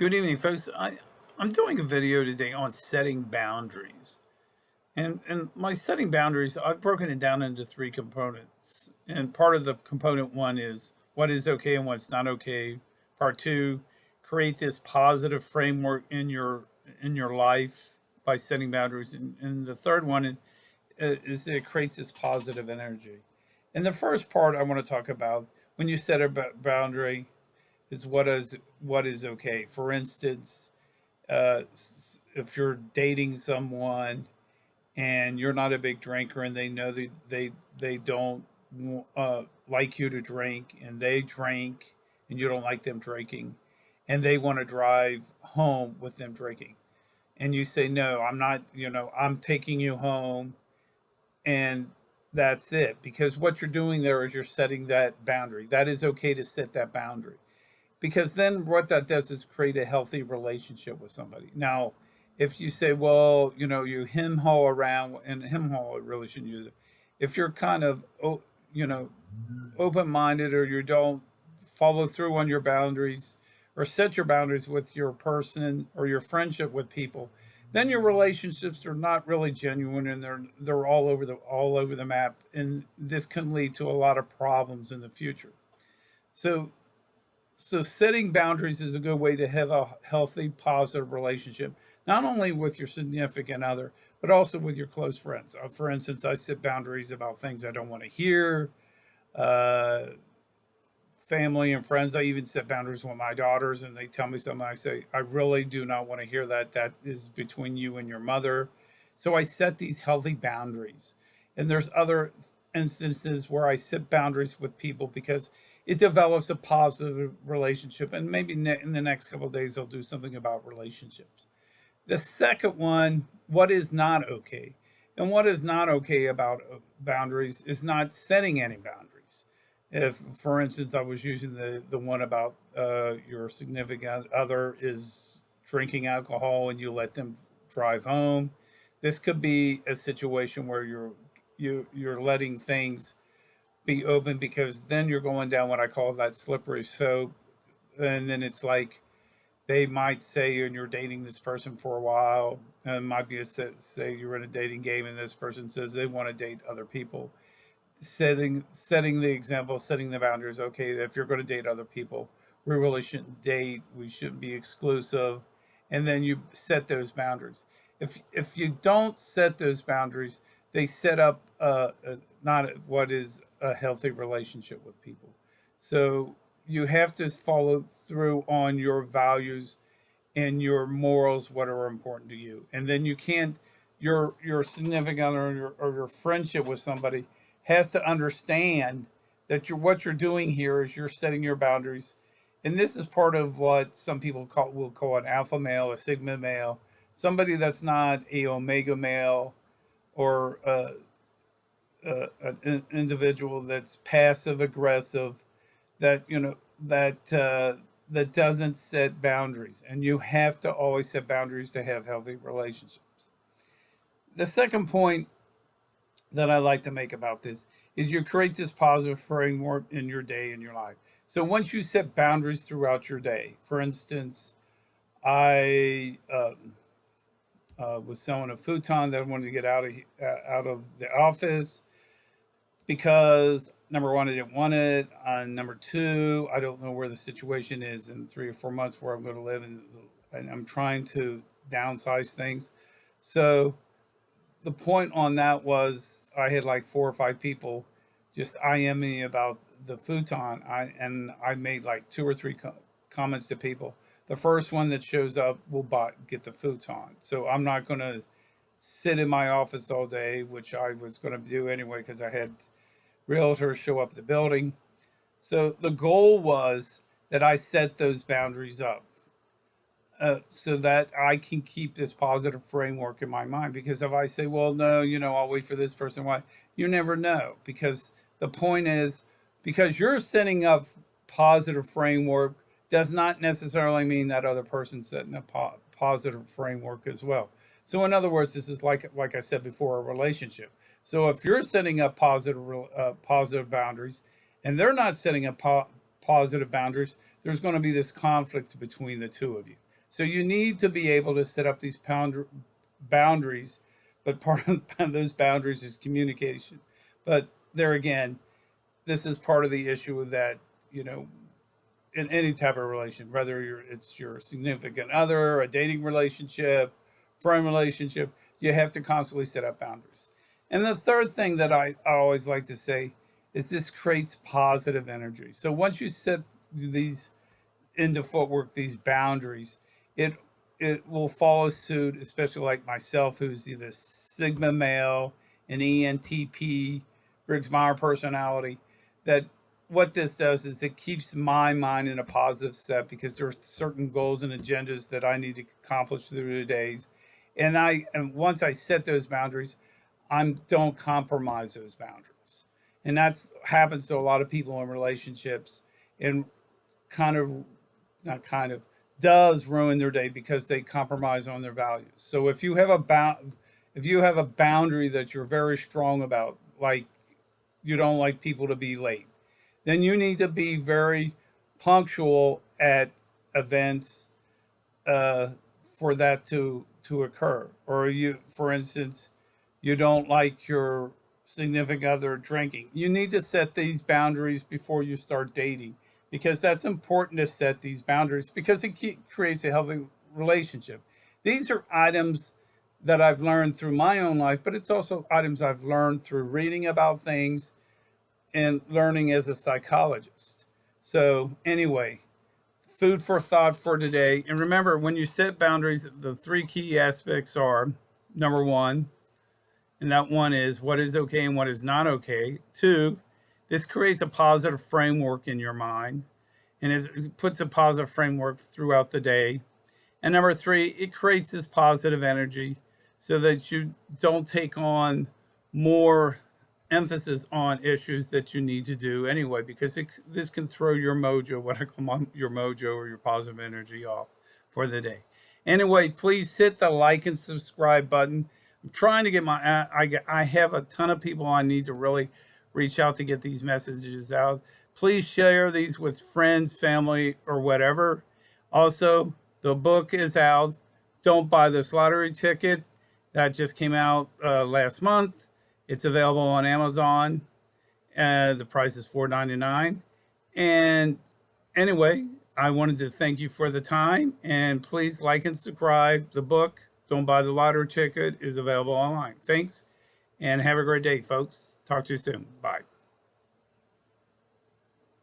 Good evening, folks. I'm doing a video today on setting boundaries. And my setting boundaries, I've broken it down into three components. And part of the component one is what is okay and what's not okay. Part two, create this positive framework in your life by setting boundaries. And the third one is that it creates this positive energy. And the first part I want to talk about when you set a boundary is what is okay. For instance, if you're dating someone and you're not a big drinker and they know that they don't like you to drink and they drink and you don't like them drinking and they want to drive home with them drinking and you say no, I'm not, I'm taking you home, and that's it, because what you're doing there is you're setting that boundary. That is okay to set that boundary, because then what that does is create a healthy relationship with somebody. Now, if you say, well, you him haul around, and him haul, it really shouldn't use it. If you're kind of, you know, open minded, or you don't follow through on your boundaries or set your boundaries with your person or your friendship with people, then your relationships are not really genuine, and they're all over the map, and this can lead to a lot of problems in the future. So so setting boundaries is a good way to have a healthy, positive relationship, not only with your significant other, but also with your close friends. For instance, I set boundaries about things I don't want to hear. Uh, Family and friends, I even set boundaries with my daughters, and they tell me something. I say, I really do not want to hear that. That is between you and your mother. So I set these healthy boundaries. And there's other instances where I set boundaries with people because it develops a positive relationship. And maybe in the next couple of days, I'll do something about relationships. The second one, what is not okay? And what is not okay about boundaries is not setting any boundaries. If, for instance, I was using the one about your significant other is drinking alcohol and you let them drive home, this could be a situation where you're letting things be open, because then you're going down what I call that slippery slope, and then it's like they might say, and you're dating this person for a while, and it might be say you're in a dating game, and this person says they want to date other people. Setting the example, setting the boundaries. Okay, if you're going to date other people, we really shouldn't date. We shouldn't be exclusive, and then you set those boundaries. If you don't set those boundaries, they set up not what is a healthy relationship with people. So you have to follow through on your values and your morals, what are important to you, and then you can't. Your significant other, or your friendship with somebody has to understand that what you're doing here is you're setting your boundaries, and this is part of what some people will call an alpha male, a sigma male, somebody that's not a omega male, or an individual that's passive aggressive, that that doesn't set boundaries, and you have to always set boundaries to have healthy relationships. The second point that I like to make about this is you create this positive framework in your day and your life. So once you set boundaries throughout your day, for instance, I was selling a futon that I wanted to get out of the office because number one, I didn't want it. Number two, I don't know where the situation is in 3 or 4 months where I'm going to live, and I'm trying to downsize things. So the point on that was I had like 4 or 5 people just IM me about the futon. I made like 2 or 3 comments to people. The first one that shows up will get the futon. So I'm not going to sit in my office all day, which I was going to do anyway because I had realtors show up at the building. So the goal was that I set those boundaries up, so that I can keep this positive framework in my mind. Because if I say, well, no, I'll wait for this person, why? You never know. Because the point is, because you're setting up positive framework does not necessarily mean that other person's setting a positive framework as well. So in other words, this is like I said before, a relationship. So if you're setting up positive boundaries, and they're not setting up positive boundaries, there's going to be this conflict between the two of you. So you need to be able to set up these boundaries, but part of those boundaries is communication. But there again, this is part of the issue with that, you know, in any type of relation, whether it's your significant other, a dating relationship, friend relationship, you have to constantly set up boundaries. And the third thing that I always like to say is this creates positive energy. So once you set these into footwork, these boundaries, it it will follow suit, especially like myself, who's either Sigma male, an ENTP, Briggs Meyer personality. That what this does is it keeps my mind in a positive set because there are certain goals and agendas that I need to accomplish through the days, and once I set those boundaries, I don't compromise those boundaries, and that's happens to a lot of people in relationships, and kind of not kind of does ruin their day because they compromise on their values. So if you have a boundary that you're very strong about, like you don't like people to be late, then you need to be very punctual at events uh, for that to occur. Or you, for instance, you don't like your significant other drinking. You need to set these boundaries before you start dating because that's important to set these boundaries because it creates a healthy relationship. These are items that I've learned through my own life, but it's also items I've learned through reading about things and learning as a psychologist. So, anyway, food for thought for today. And remember, when you set boundaries, the three key aspects are number one, and that one is what is okay and what is not okay. Two, this creates a positive framework in your mind and it puts a positive framework throughout the day. And number three, it creates this positive energy so that you don't take on more emphasis on issues that you need to do anyway, because this can throw your mojo, what I call your mojo or your positive energy off for the day. Anyway, please hit the like and subscribe button. I'm trying to get I have a ton of people I need to really reach out to get these messages out. Please share these with friends, family, or whatever. Also, the book is out. Don't buy this lottery ticket. That just came out last month. It's available on Amazon. The price is $4.99. And anyway, I wanted to thank you for the time. And please like and subscribe. The book, Don't Buy the Lottery Ticket, is available online. Thanks. And have a great day, folks. Talk to you soon. Bye.